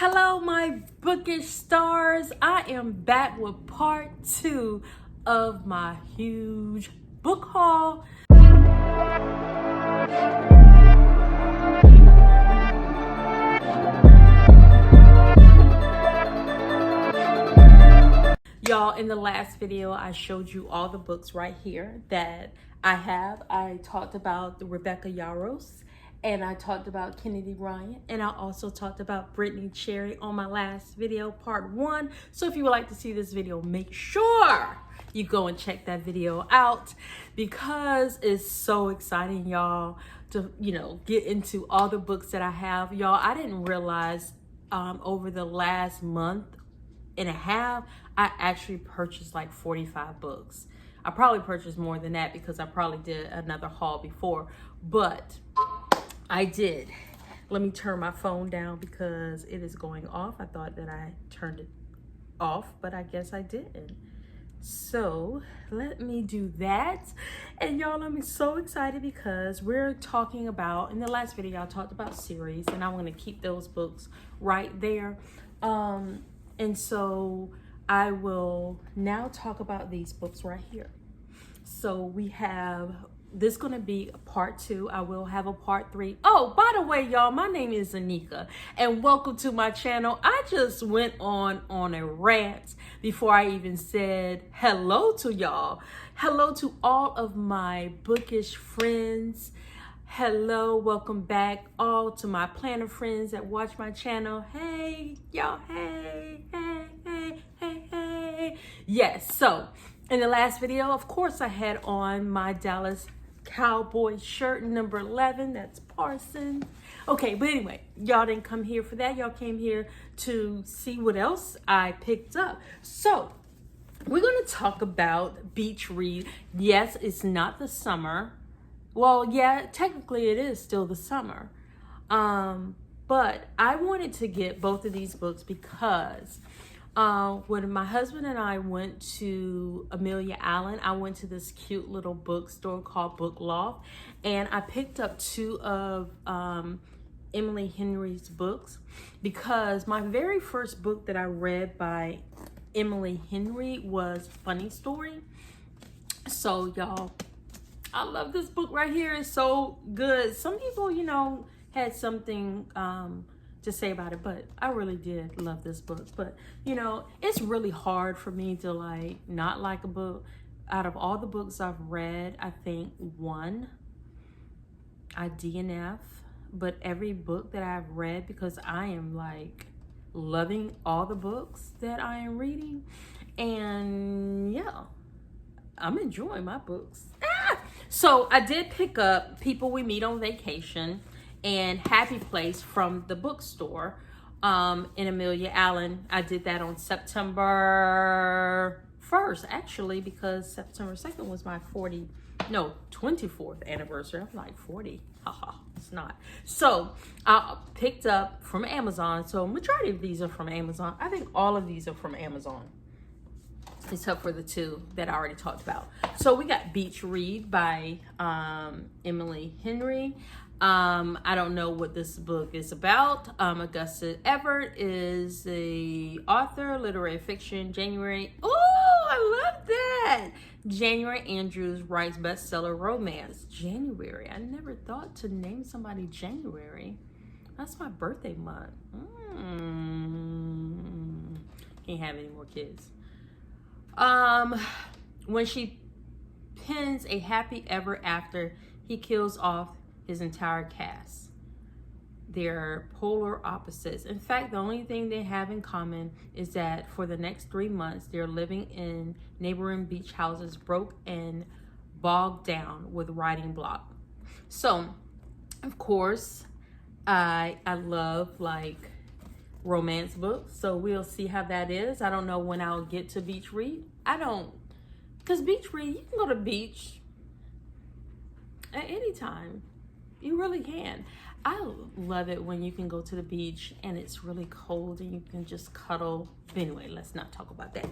Hello, my bookish stars. I am back with part 2 of my huge book haul. Y'all, in the last video, I showed you all the books right here that I have. I talked about the Rebecca Yarros, and I talked about Kennedy Ryan, and I also talked about Brittany Cherry on my last video, part 1. So if you would like to see this video, make sure you go and check that video out because it's so exciting, y'all, to, get into all the books that I have. Y'all, I didn't realize over the last month and a half, I actually purchased like 45 books. I probably purchased more than that because I probably did another haul before, but I did. Let me turn my phone down because it is going off. I thought that I turned it off, but I guess I didn't. So let me do that. And y'all, I'm so excited because we're talking about, in the last video, I talked about series, and I'm going to keep those books right there. And so I will now talk about these books right here. So we have, this is going to be a part 2. I will have a part 3. Oh, by the way, y'all, my name is Anika and welcome to my channel. I just went on a rant before I even said hello to y'all. Hello to all of my bookish friends. Hello, welcome back all to my planner friends that watch my channel. Hey, y'all, hey. Yes, so in the last video, of course, I had on my Dallas Cowboy shirt, number 11. That's Parsons. Okay, but anyway, y'all didn't come here for that. Y'all came here to see what else I picked up. So we're going to talk about beach read. Yes, it's not the summer. Well, yeah, technically it is still the summer. But I wanted to get both of these books because when my husband and I went to Amelia Island, I went to this cute little bookstore called Book Loft, and I picked up 2 of Emily Henry's books because my very first book that I read by Emily Henry was Funny Story. So y'all, I love this book right here. It's so good. Some people, had something to say about it, but I really did love this book. But, it's really hard for me to not like a book. Out of all the books I've read, I think 1 I DNF, but every book that I've read, because I am loving all the books that I am reading, and yeah, I'm enjoying my books. So I did pick up People We Meet on Vacation and Happy Place from the bookstore in Amelia Island. I did that on September 1st, actually, because September 2nd was my 24th anniversary. I'm like 40. Haha, it's not. So I picked up from Amazon. So majority of these are from Amazon. I think all of these are from Amazon, except for the 2 that I already talked about. So we got Beach Read by Emily Henry. I don't know what this book is about. Augusta Everett is the author, literary fiction, January. Oh, I love that. January Andrews writes bestseller romance. January. I never thought to name somebody January. That's my birthday month. Can't have any more kids. When she pens a happy ever after, he kills off his entire cast. They're polar opposites. In fact, the only thing they have in common is that for the next 3 months, they're living in neighboring beach houses, broke and bogged down with writing block. So, of course, I love romance books, so we'll see how that is. I don't know when I'll get to Beach Read. Because Beach Read, you can go to the beach at any time. You really can. I love it when you can go to the beach and it's really cold and you can just cuddle. But anyway, let's not talk about that.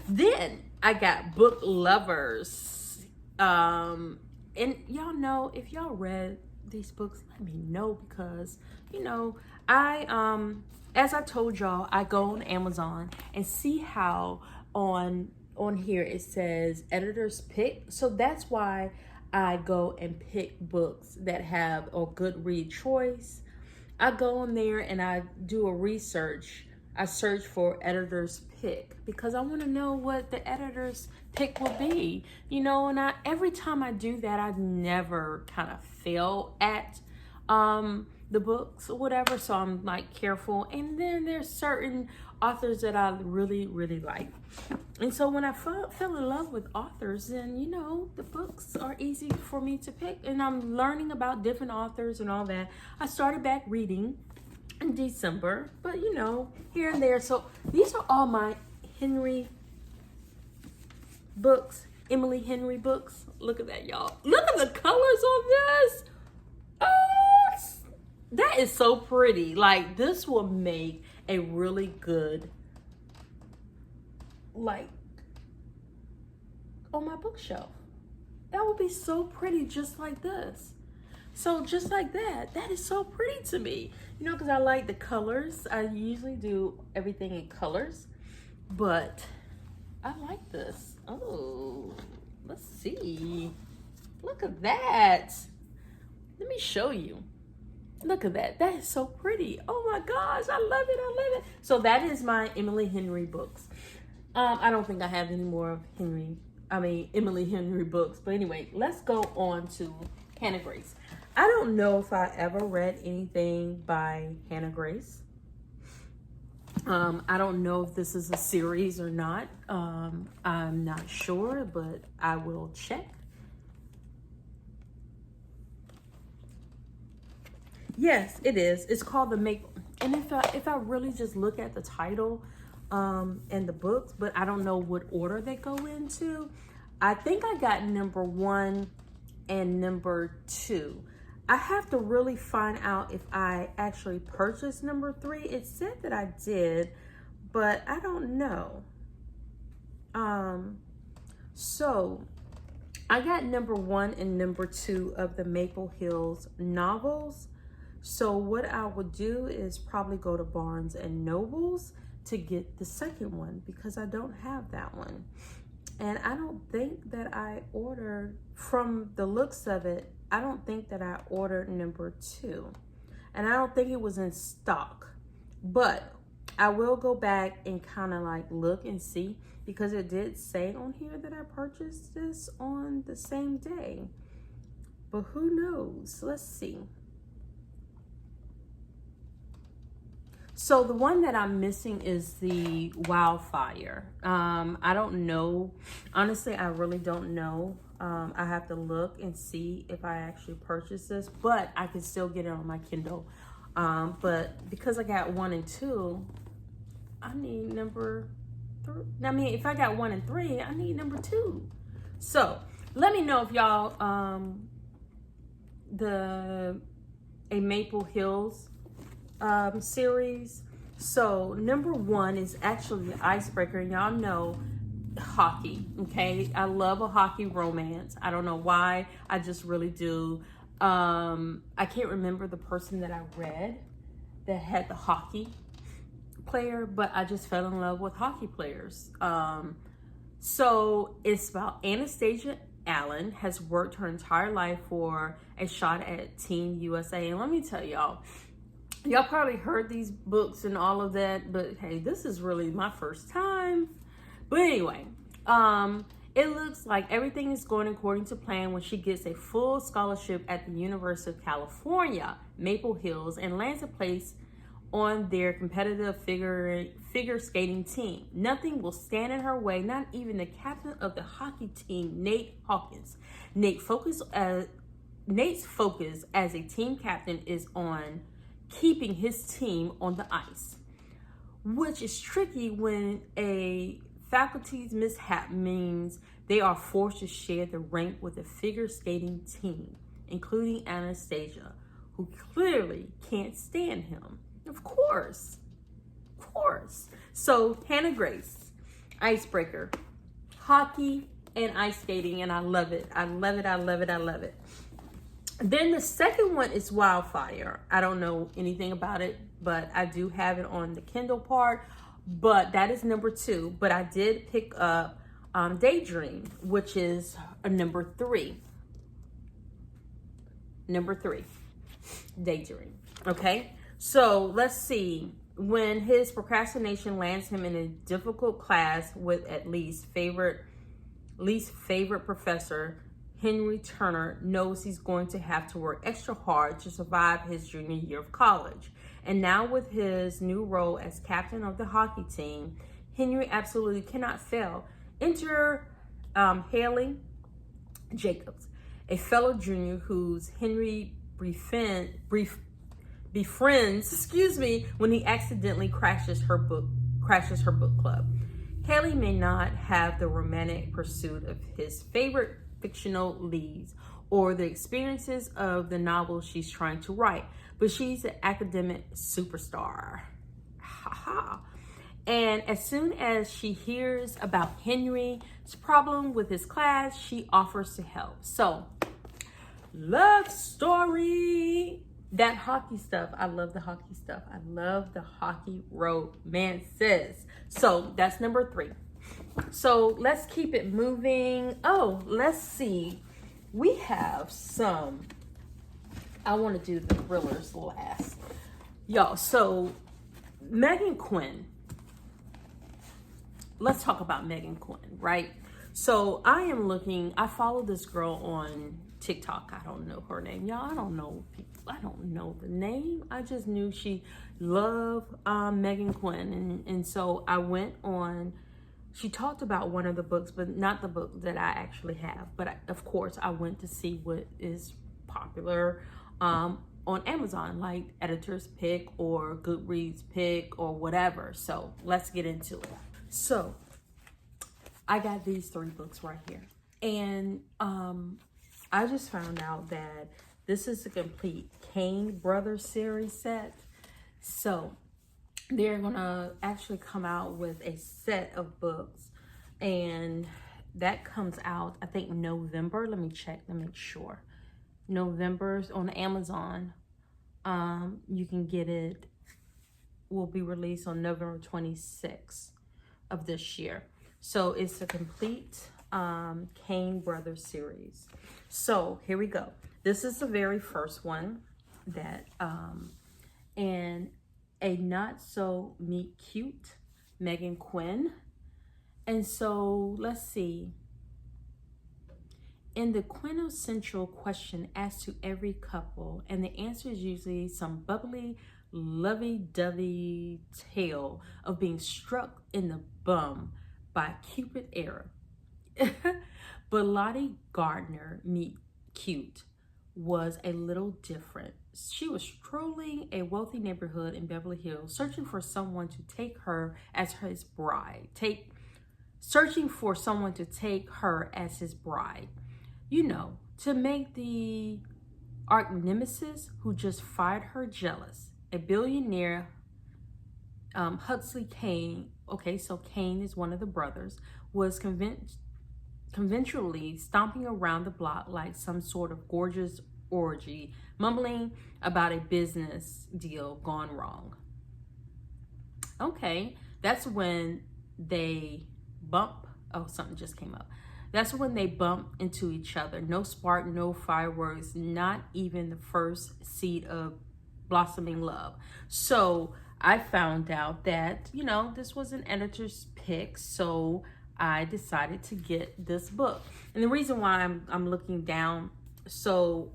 Then I got Book Lovers. And y'all know, if y'all read these books, let me know, because As I told y'all, I go on Amazon and see how on here it says editor's pick. So that's why I go and pick books that have a good read choice. I go in there and I do a research. I search for editor's pick because I want to know what the editor's pick will be. You know, and every time I do that, I never kind of fail at the books or whatever, so I'm like careful. And then there's certain authors that I really, really like. And so when I fell in love with authors, then, you know, the books are easy for me to pick. And I'm learning about different authors and all that. I started back reading in December, but, you know, here and there. So these are all my Henry books, Emily Henry books. Look at that, y'all. Look at the colors on this. Oh, that is so pretty. Like, this will make a really good, like, on my bookshelf. That would be so pretty, just like this. So just like that, that is so pretty to me. You know, because I like the colors. I usually do everything in colors, but I like this. Oh, let's see. Look at that. Let me show you. Look at that. That is so pretty. Oh my gosh, I love it. I love it. So that is my Emily Henry books. I don't think I have any more of Emily Henry books. But anyway, let's go on to Hannah Grace. I don't know if I ever read anything by Hannah Grace. I don't know if this is a series or not. I'm not sure, but I will check. Yes, it is. It's called The Maple. And if I really just look at the title and the books, but I don't know what order they go into. I think I got number 1 and number 2. I have to really find out if I actually purchased number 3. It said that I did, but I don't know. So I got number 1 and number 2 of the Maple Hills novels. So what I would do is probably go to Barnes and Nobles to get the second one because I don't have that one. And I don't think that I ordered, from the looks of it, I don't think that I ordered number 2. And I don't think it was in stock. But I will go back and kind of like look and see, because it did say on here that I purchased this on the same day. But who knows? Let's see. So the one that I'm missing is the Wildfire. I don't know. Honestly, I really don't know. I have to look and see if I actually purchased this, but I can still get it on my Kindle. But because I got 1 and 2, I need number 3. I mean, if I got 1 and 3, I need number 2. So let me know if y'all, a Maple Hills series. So number 1 is actually the Icebreaker, and y'all know hockey. Okay, I love a hockey romance. I don't know why, I just really do. I can't remember the person that I read that had the hockey player, but I just fell in love with hockey players. So it's about Anastasia Allen has worked her entire life for a shot at Team USA, and let me tell y'all probably heard these books and all of that, but hey, this is really my first time. But anyway, it looks like everything is going according to plan when she gets a full scholarship at the University of California, Maple Hills, and lands a place on their competitive figure skating team. Nothing will stand in her way, not even the captain of the hockey team, Nate Hawkins. Nate's focus as a team captain is on keeping his team on the ice, which is tricky when a faculty's mishap means they are forced to share the rank with a figure skating team, including Anastasia, who clearly can't stand him. Of course. So Hannah Grace, Icebreaker, hockey and ice skating, and I love it. I love it. Then the second one is Wildfire. I don't know anything about it, but I do have it on the Kindle part. But that is number 2. But I did pick up Daydream, which is a number 3. Number 3, Daydream. Okay, so let's see. When his procrastination lands him in a difficult class with at least favorite professor, Henry Turner knows he's going to have to work extra hard to survive his junior year of college. And now with his new role as captain of the hockey team, Henry absolutely cannot fail. Enter Haley Jacobs, a fellow junior whose Henry befriends, when he accidentally crashes her book club. Haley may not have the romantic pursuit of his favorite fictional leads or the experiences of the novel she's trying to write, but she's an academic superstar. And as soon as she hears about Henry's problem with his class, she offers to help. So, love story. That hockey stuff. I love the hockey stuff. I love the hockey romances. So that's number 3. So let's keep it moving. Oh, let's see. We have some. I want to do the thrillers last. Y'all, so Megan Quinn. Let's talk about Megan Quinn, right? So I follow this girl on TikTok. I don't know her name. Y'all, I don't know the name. I just knew she loved Megan Quinn. And so I went on, she talked about one of the books, but not the book that I actually have. But of course, I went to see what is popular on Amazon, like Editor's Pick or Goodreads Pick or whatever. So let's get into it. So I got these 3 books right here. And I just found out that this is a complete Kane Brothers series set. So they're gonna actually come out with a set of books, and that comes out, I think, November. Let me check to make sure. November's on Amazon. You can get it, will be released on November 26th of this year. So it's a complete Kane Brothers series. So here we go. This is the very first one that, and a not so meet cute Megan Quinn. And so let's see. In the quintessential question asked to every couple, and the answer is usually some bubbly, lovey-dovey tale of being struck in the bum by Cupid error. But Lottie Gardner, meet cute, was a little different. She was strolling a wealthy neighborhood in Beverly Hills, searching for someone to take her as his bride. Searching for someone to take her as his bride. You know, to make the arch nemesis who just fired her jealous. A billionaire, Huxley Kane, okay, so Kane is one of the brothers, was conventionally stomping around the block like some sort of gorgeous orgy, mumbling about a business deal gone wrong. Okay, that's when they bump. Oh, something just came up. That's when they bump into each other. No spark, no fireworks, not even the first seed of blossoming love. So I found out that, you know, this was an editor's pick. So I decided to get this book. And the reason why I'm looking down, so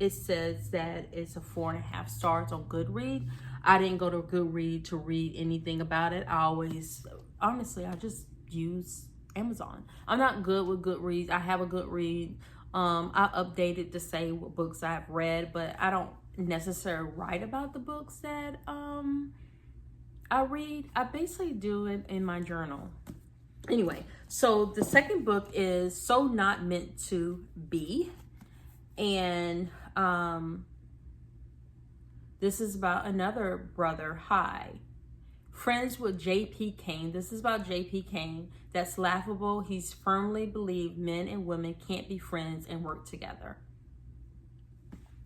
it says that it's a 4.5 stars on Goodreads. I didn't go to Goodreads to read anything about it. Honestly, I just use Amazon. I'm not good with Goodreads. I have a Goodreads. I updated to say what books I've read, but I don't necessarily write about the books that I read. I basically do it in my journal. Anyway, so the second book is So Not Meant to Be. And this is about another brother, friends with J.P. Kane. This is about J.P. Kane. That's laughable. He's firmly believed men and women can't be friends and work together.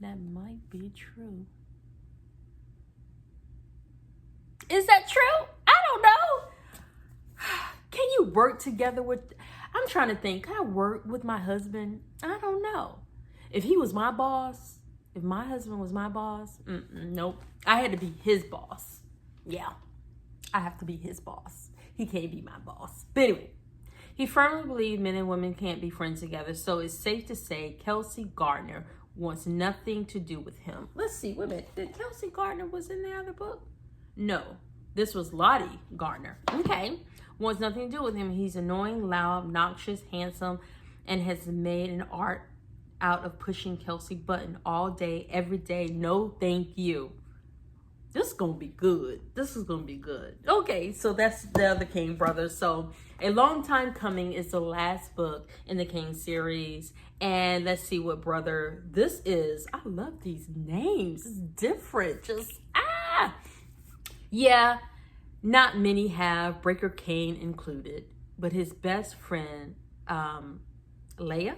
That might be true. Is that true? I don't know. Can you work together with... I'm trying to think. Can I work with my husband? I don't know. If he was my boss, if my husband was my boss, nope. I had to be his boss. Yeah, I have to be his boss. He can't be my boss. But anyway, he firmly believed men and women can't be friends together. So it's safe to say Kelsey Gardner wants nothing to do with him. Let's see. Wait a minute. Did Kelsey Gardner was in the other book? No, this was Lottie Gardner. Okay. Wants nothing to do with him. He's annoying, loud, obnoxious, handsome, and has made an art out of pushing Kelsey Button all day, every day. No, thank you. This is going to be good. This is going to be good. Okay, so that's the other King brothers. So A Long Time Coming is the last book in the King series. And let's see what brother this is. I love these names. It's different. Just, yeah. Not many have, Breaker Kane included, but his best friend, Leia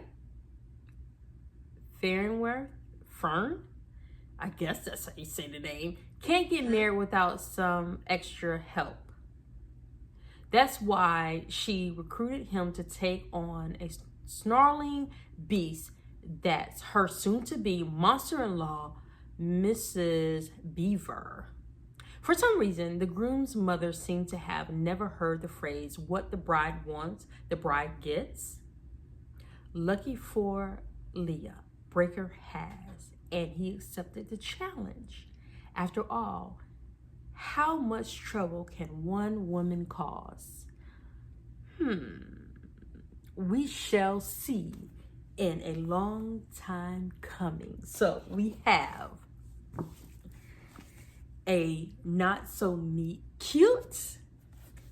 Fern, I guess that's how you say the name, can't get married without some extra help. That's why she recruited him to take on a snarling beast that's her soon-to-be monster-in-law, Mrs. Beaver. For some reason, the groom's mother seemed to have never heard the phrase, what the bride wants, the bride gets. Lucky for Leah, Breaker has, and he accepted the challenge. After all, how much trouble can one woman cause? We shall see in A Long Time Coming. So we have a not so neat cute,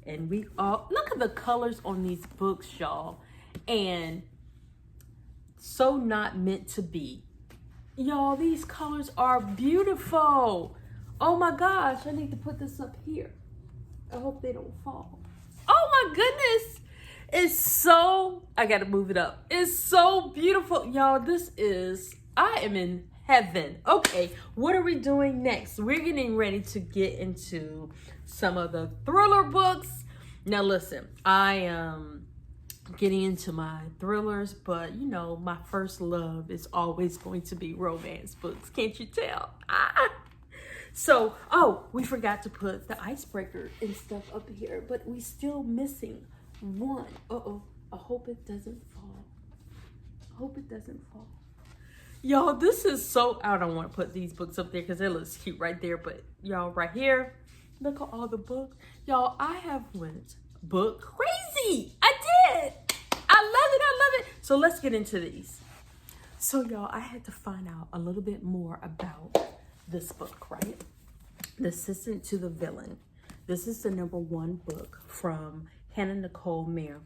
and we all look at the colors on these books, y'all, and so not meant to be, y'all. These colors are beautiful. Oh my gosh, I need to put this up here. I hope they don't fall. Oh my goodness, it's so, I gotta move it up. It's so beautiful, y'all. This is, I am in heaven. Okay, what are we doing next? We're getting ready to get into some of the thriller books. Now listen, I am getting into my thrillers, but you know, my first love is always going to be romance books. Can't you tell? So, oh, we forgot to put the icebreaker and stuff up here, but we still missing one. Uh-oh, I hope it doesn't fall. I hope it doesn't fall. Y'all, this is so, I don't want to put these books up there because it looks cute right there, but y'all right here, look at all the books. Y'all, I have went book crazy. I did. I love it. I love it. So let's get into these. So y'all, I had to find out a little bit more about this book, right? The Assistant to the Villain. This is the #1 book from Hannah Nicole Mayer,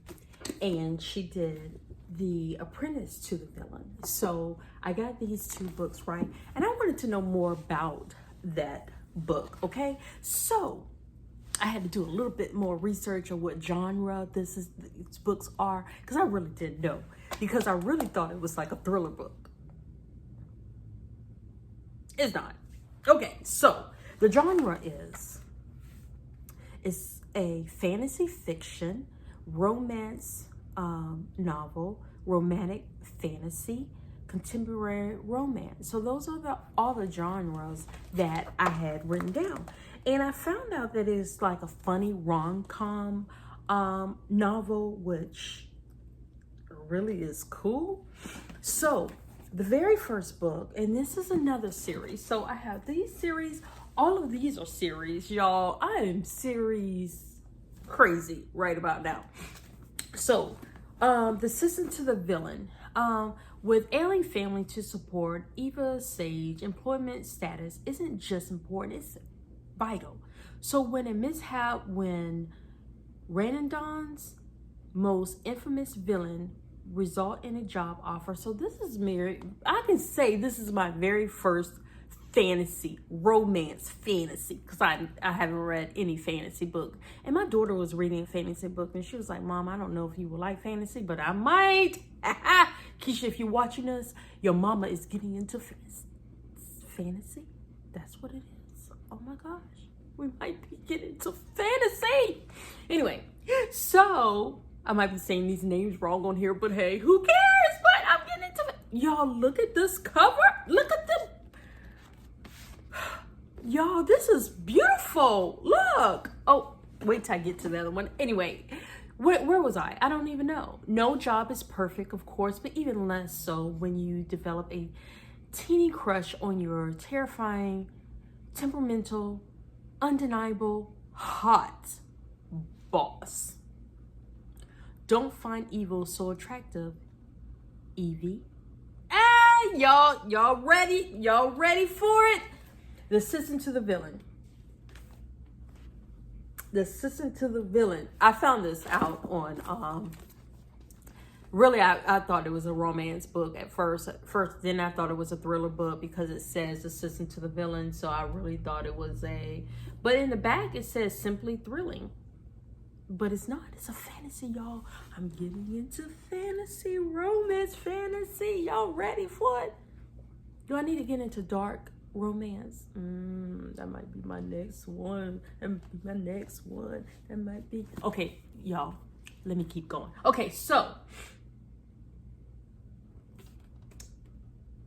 and she did The Apprentice to the Villain. So I got these two books, right? And I wanted to know more about that book, okay? So I had to do a little bit more research on what genre these books are, because I really didn't know, because I really thought it was like a thriller book. It's not. Okay, so the genre is a fantasy fiction, romance novel, romantic fantasy, contemporary romance. So those are all the genres that I had written down. And I found out that it's like a funny rom-com novel, which really is cool. So the very first book, and this is another series. So I have these series. All of these are series, y'all. I am series crazy right about now. So, The Assistant to the Villain. With ailing family to support, Eva Sage employment status isn't just important, it's vital. So when a mishap, when Ranandon's most infamous villain result in a job offer. So this is I can say this is my very first romance fantasy, because I haven't read any fantasy book. And my daughter was reading a fantasy book, and she was like, Mom, I don't know if you will like fantasy, but I might. Keisha, if you're watching us, your mama is getting into fantasy. fantasy? That's what it is. Oh my gosh. We might be getting into fantasy. Anyway, so I might be saying these names wrong on here, but hey, who cares? But I'm getting into it. Y'all, look at this cover. Look at this. Y'all, this is beautiful. Look. Oh, wait till I get to the other one. Anyway, where was I? I don't even know. No job is perfect, of course, but even less so when you develop a teeny crush on your terrifying, temperamental, undeniable, hot boss. Don't find evil so attractive, Evie. Y'all ready? Y'all ready for it? The assistant to the villain. The assistant to the villain. I found this out on, really, I thought it was a romance book at first. Then I thought it was a thriller book because it says assistant to the villain. So I really thought it was but in the back it says simply thrilling. But it's not. It's a fantasy, y'all. I'm getting into fantasy, romance, fantasy. Y'all ready for it? Do I need to get into dark romance? That might be my next one. That might be. Okay, y'all. Let me keep going. Okay, so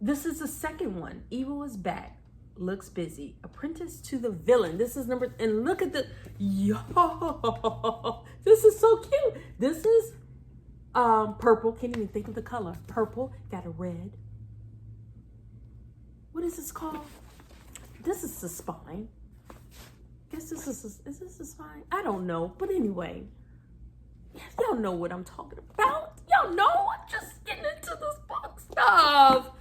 this is the second one. Evil is back. Looks busy. Apprentice to the villain. This is number, and look at the, yo, this is so cute. This is purple. Can't even think of the color. Purple, got a red. What is this called? This is the spine. Guess this is this the spine? I don't know. But anyway, y'all know what I'm talking about. Y'all know I'm just getting into this book stuff.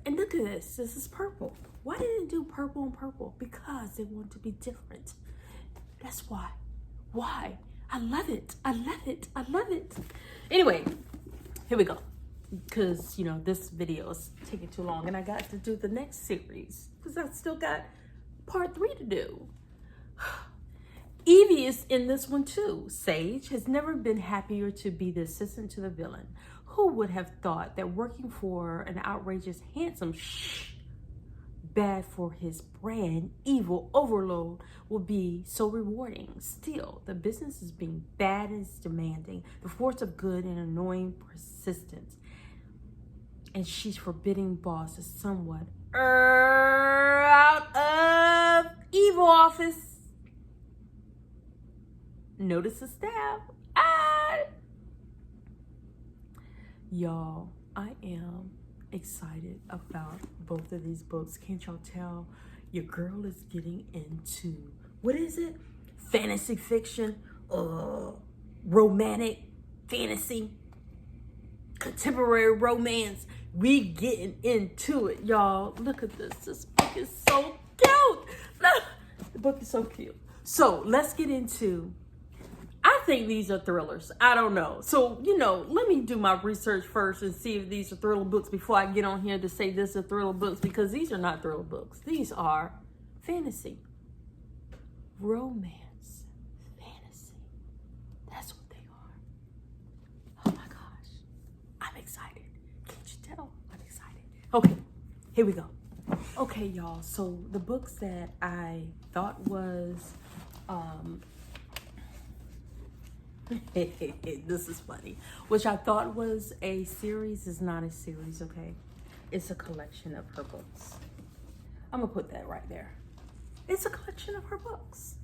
And look at this. This is purple. Why didn't it do purple and purple? Because they want to be different. That's why. Why? I love it. I love it. I love it. Anyway, here we go. Because, this video is taking too long and I got to do the next series because I still got part 3 to do. Evie is in this one too. Sage has never been happier to be the assistant to the villain. Who would have thought that working for an outrageous, handsome, bad for his brand, evil overload will be so rewarding. Still, the business is being bad and demanding, the force of good and annoying persistence. And she's forbidding boss is somewhat out of evil office. Notice the staff. Y'all, I am excited about both of these books. Can't y'all tell? Your girl is getting into, what is it? Fantasy fiction, romantic fantasy, contemporary romance. We getting into it, y'all. Look at this. This book is so cute. Look, the book is so cute. So let's get into, I think these are thrillers. I don't know. So, let me do my research first and see if these are thriller books before I get on here to say this are thriller books, because these are not thriller books. These are fantasy, romance, fantasy. That's what they are. Oh my gosh. I'm excited. Can't you tell? I'm excited. Okay, here we go. Okay, y'all. So the books that I thought was, this is funny, which I thought was a series is not a series, okay? It's a collection of her books. I'm gonna put that right there. It's a collection of her books.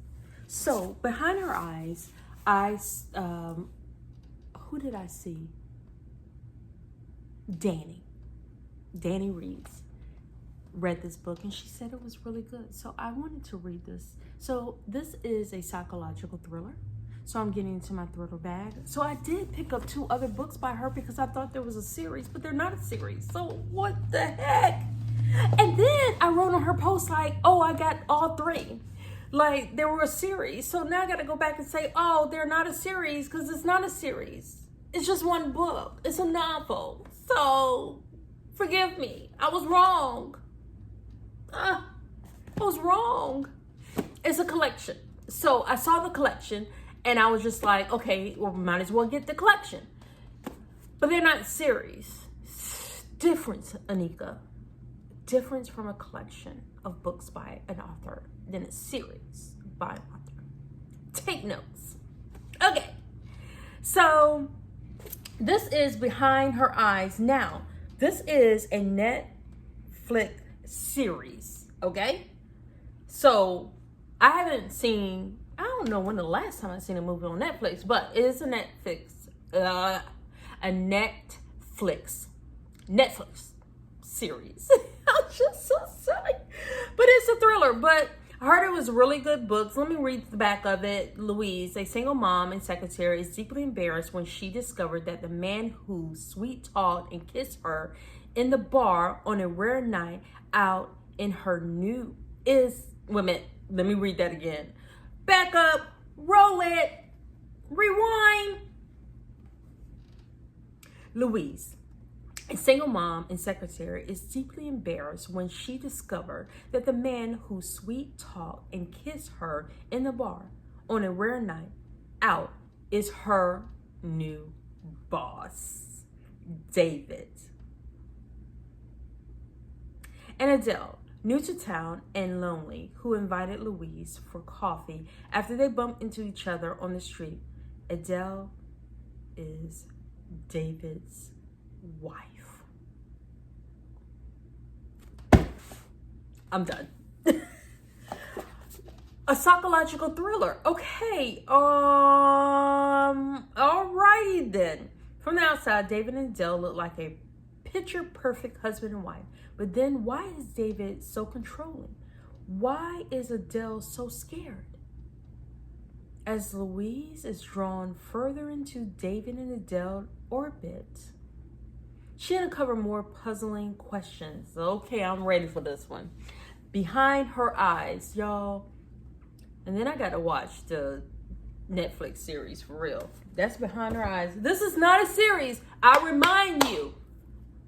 So behind her eyes, who did I see? Danny read this book and she said it was really good. So I wanted to read this. So this is a psychological thriller. So I'm getting into my thriller bag. So I did pick up 2 other books by her because I thought there was a series, but they're not a series. So what the heck? And then I wrote on her post like, oh, I got all 3. Like they were a series. So now I got to go back and say, oh, they're not a series because it's not a series. It's just one book. It's a novel. So forgive me. I was wrong. I was wrong. It's a collection. So I saw the collection and I was just like, okay, well, might as well get the collection. But they're not series. Different, Anika. different from a collection of books by an author than a series by an author. Take notes. Okay, so this is Behind Her Eyes. Now, this is a Netflix series, okay? So, I haven't seen, I don't know when the last time I've seen a movie on Netflix, but it is a Netflix series. I'm just so sorry. But it's a thriller, but I heard it was really good books. Let me read the back of it. Louise, a single mom and secretary, is deeply embarrassed when she discovered that the man who sweet-talked and kissed her in the bar on a rare night out in her new is... Wait a minute. Let me read that again. Back up. Roll it. Rewind. Louise, a single mom and secretary, is deeply embarrassed when she discovered that the man who sweet-talked and kissed her in the bar on a rare night out is her new boss, David. And Adele, new to town and lonely, who invited Louise for coffee after they bumped into each other on the street. Adele is David's wife. I'm done. A psychological thriller. Okay. Alrighty then. From the outside, David and Adele look like a picture-perfect husband and wife. But then why is David so controlling? Why is Adele so scared? As Louise is drawn further into David and Adele orbit, she uncovered more puzzling questions. Okay, I'm ready for this one. Behind Her Eyes, y'all. And then I got to watch the Netflix series for real. That's Behind Her Eyes. This is not a series. I remind you.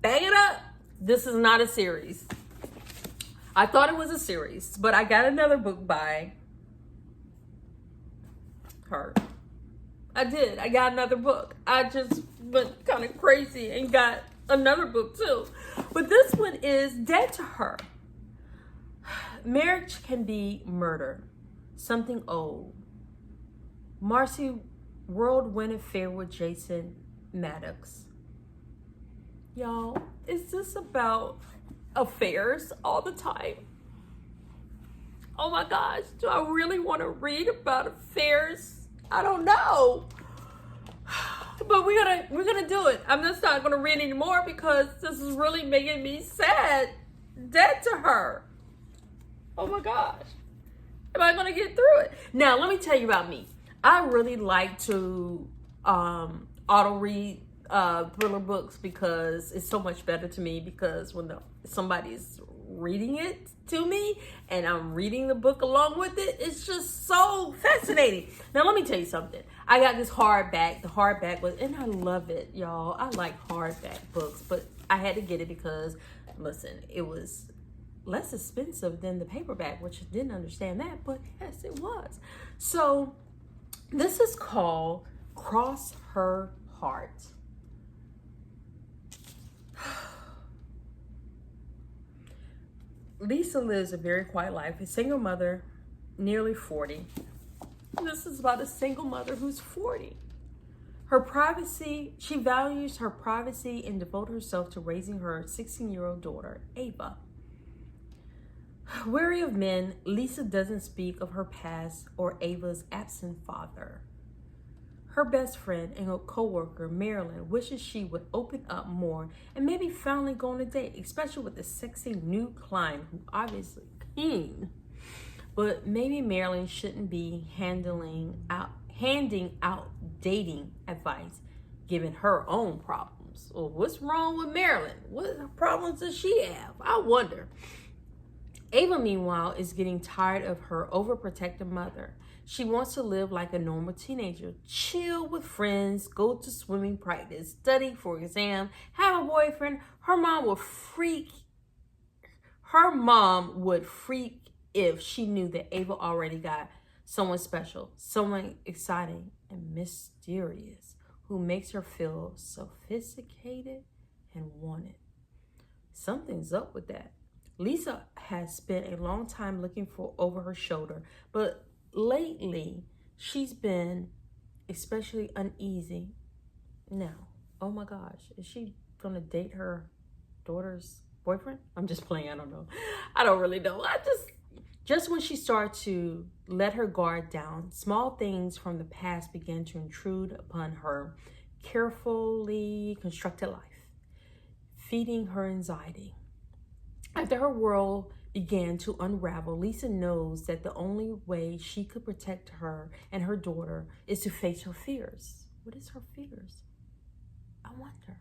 Bang it up. This is not a series. I thought it was a series, but I got another book by her. I did. I got another book. I just went kind of crazy and got another book too. But this one is Dead to Her. Marriage can be murder. Something old. Marcy whirlwind affair with Jason Maddox. Y'all, is this about affairs all the time? Oh my gosh, do I really want to read about affairs? I don't know. But we're gonna do it. I'm just not gonna read anymore because this is really making me sad. Dead to Her. Oh my gosh. Am I gonna get through it? Now let me tell you about me. I really like to auto read thriller books because it's so much better to me, because when somebody's reading it to me and I'm reading the book along with it, it's just so fascinating. Now let me tell you something. I got this hardback. The hardback was, and I love it, y'all. I like hardback books, but I had to get it because, listen, it was less expensive than the paperback, which I didn't understand that, but yes, it was. So this is called Cross Her Heart. Lisa lives a very quiet life, a single mother, nearly 40. This is about a single mother who's 40. Her privacy, she values her privacy and devotes herself to raising her 16-year-old daughter, Ava. Wary of men, Lisa doesn't speak of her past or Ava's absent father. Her best friend and her co-worker, Marilyn, wishes she would open up more and maybe finally go on a date, especially with the sexy new client who obviously keen. But maybe Marilyn shouldn't be handing out dating advice, given her own problems. Well, what's wrong with Marilyn? What problems does she have? I wonder. Ava, meanwhile, is getting tired of her overprotective mother. She wants to live like a normal teenager, chill with friends, go to swimming practice, study for exam, have a boyfriend. Her mom would freak if she knew that Ava already got someone special, someone exciting and mysterious who makes her feel sophisticated and wanted. Something's up with that. Lisa has spent a long time looking for over her shoulder, but lately she's been especially uneasy. Now, oh my gosh, is she gonna date her daughter's boyfriend? I'm just playing, I don't know. I don't really know. Just when she started to let her guard down, small things from the past began to intrude upon her carefully constructed life, feeding her anxiety. After her world began to unravel, Lisa knows that the only way she could protect her and her daughter is to face her fears. What is her fears? I wonder.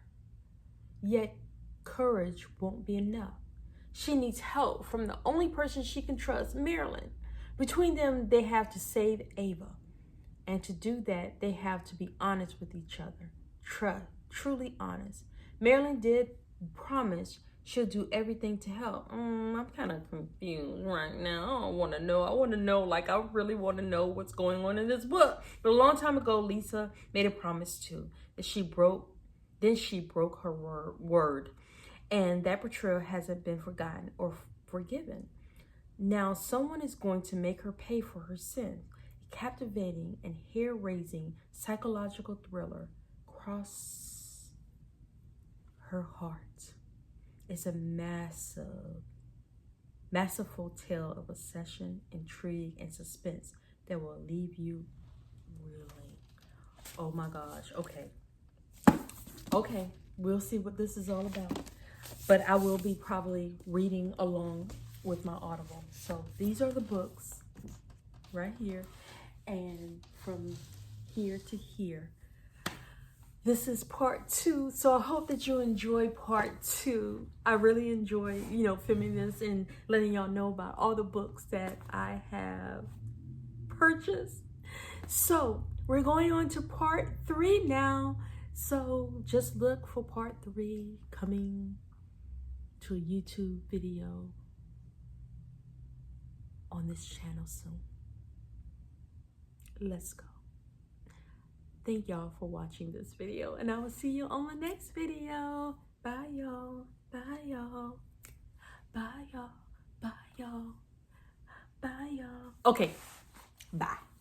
Yet courage won't be enough. She needs help from the only person she can trust, Marilyn. Between them, they have to save Ava. And to do that, they have to be honest with each other. Truly honest. Marilyn did promise she'll do everything to help. I'm kind of confused right now. I don't want to know. I want to know, like, I really want to know what's going on in this book. But a long time ago, Lisa made a promise too. That she broke her word. And that betrayal hasn't been forgotten or forgiven. Now, someone is going to make her pay for her sin. A captivating and hair-raising psychological thriller, Cross Her Heart. It's a masterful tale of obsession, intrigue, and suspense that will leave you reeling. Oh my gosh. Okay, we'll see what this is all about. But I will be probably reading along with my Audible. So these are the books right here. And from here to here. This is part 2, so I hope that you enjoy part 2. I really enjoy, filming this and letting y'all know about all the books that I have purchased. So we're going on to part 3 now. So just look for part 3 coming to a YouTube video on this channel soon. Let's go. Thank y'all for watching this video, and I will see you on the next video. Bye, y'all. Bye, y'all. Bye, y'all. Bye, y'all. Bye, y'all. Okay, bye.